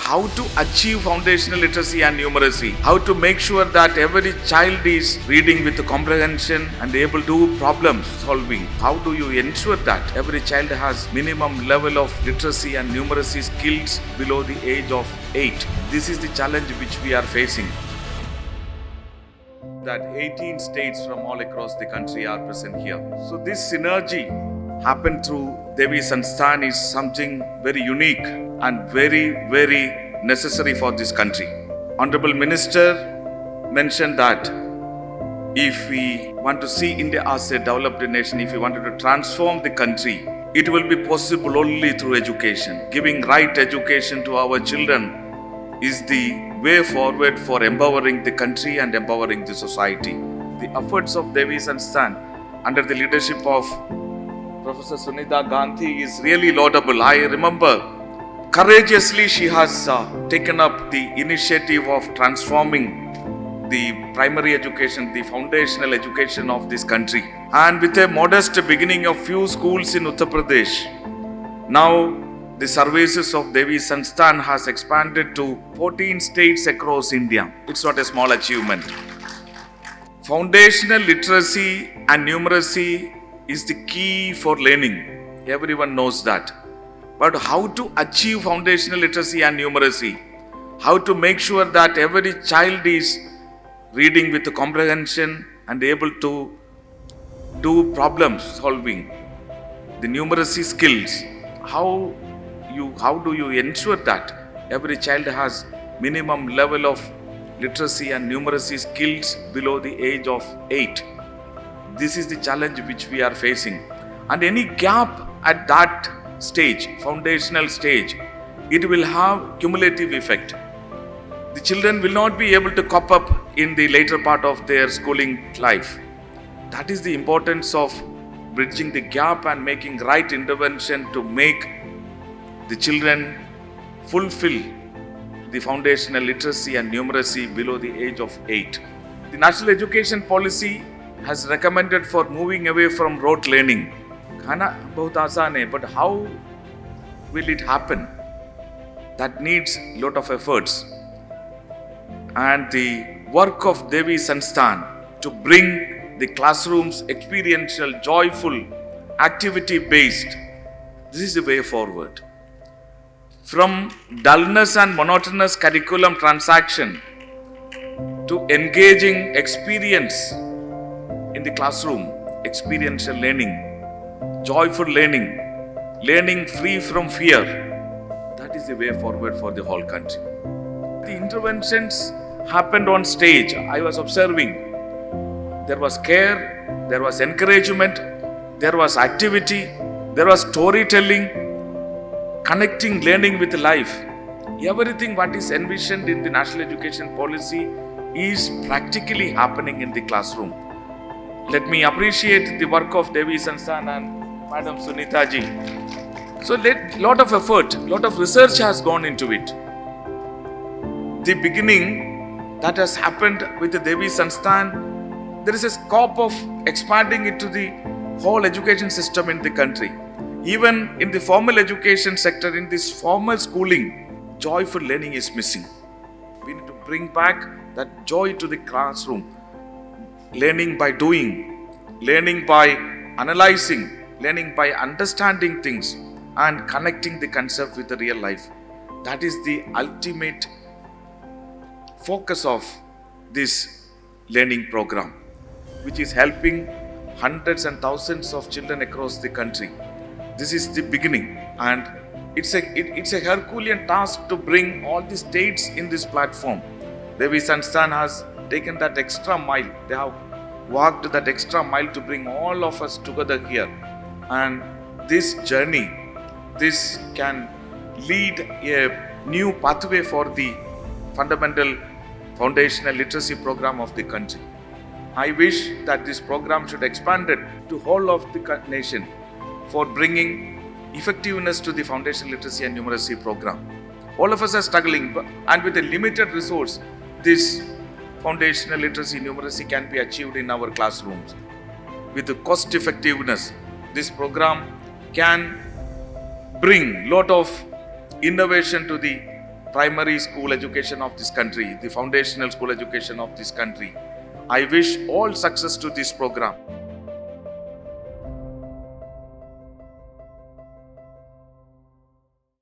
how to achieve foundational literacy and numeracy, how to make sure that every child is reading with comprehension and able to do problem solving. How do you ensure that every child has minimum level of literacy and numeracy skills below the age of 8? This is the challenge which we are facing. That 18 states from all across the country are present here. So this synergy happened through DEVI Sansthan is something very unique and very, very necessary for this country. Honorable Minister mentioned that if we want to see India as a developed nation, if we wanted to transform the country, it will be possible only through education. Giving right education to our children is the way forward for empowering the country and empowering the society. The efforts of DEVI Sansthan under the leadership of Professor Sunita Gandhi is really laudable. I remember courageously she has taken up the initiative of transforming the primary education, the foundational education of this country. And with a modest beginning of few schools in Uttar Pradesh, now the services of DEVI Sansthan has expanded to 14 states across India. It's not a small achievement. Foundational literacy and numeracy is the key for learning. Everyone knows that. But how to achieve foundational literacy and numeracy? How to make sure that every child is reading with comprehension and able to do problem solving, the numeracy skills? How do you ensure that every child has minimum level of literacy and numeracy skills below the age of 8? This is the challenge which we are facing. And any gap at that stage, foundational stage, it will have cumulative effect. The children will not be able to cope up in the later part of their schooling life. That is the importance of bridging the gap and making right intervention to make the children fulfill the foundational literacy and numeracy below the age of 8. The National Education Policy has recommended for moving away from rote learning. Khana bahut aasan hai, but how will it happen? That needs a lot of efforts. And the work of DEVI Sansthan to bring the classrooms experiential, joyful, activity-based, this is the way forward. From dullness and monotonous curriculum transaction to engaging experience in the classroom, experiential learning, joyful learning, learning free from fear, that is the way forward for the whole country. The interventions happened on stage. I was observing. There was care, there was encouragement, there was activity, there was storytelling, connecting learning with life. Everything what is envisioned in the National Education Policy is practically happening in the classroom. Let me appreciate the work of DEVI Sansthan and Madam Sunita ji. So lot of effort, lot of research has gone into it. The beginning that has happened with the DEVI Sansthan, there is a scope of expanding it to the whole education system in the country. Even in the formal education sector, in this formal schooling, joyful learning is missing. We need to bring back that joy to the classroom. Learning by doing, learning by analyzing, learning by understanding things and connecting the concept with the real life. That is the ultimate focus of this learning program, which is helping hundreds and thousands of children across the country. This is the beginning, and it's a Herculean task to bring all the states in this platform. DEVI Sansthan has taken that extra mile. They have walked that extra mile to bring all of us together here. And this journey, this can lead a new pathway for the fundamental foundational literacy program of the country. I wish that this program should expand it to whole of the nation for bringing effectiveness to the foundational literacy and numeracy program. All of us are struggling, and with a limited resource, this foundational literacy numeracy can be achieved in our classrooms. With the cost effectiveness, this program can bring lot of innovation to the primary school education of this country, the foundational school education of this country. I wish all success to this program.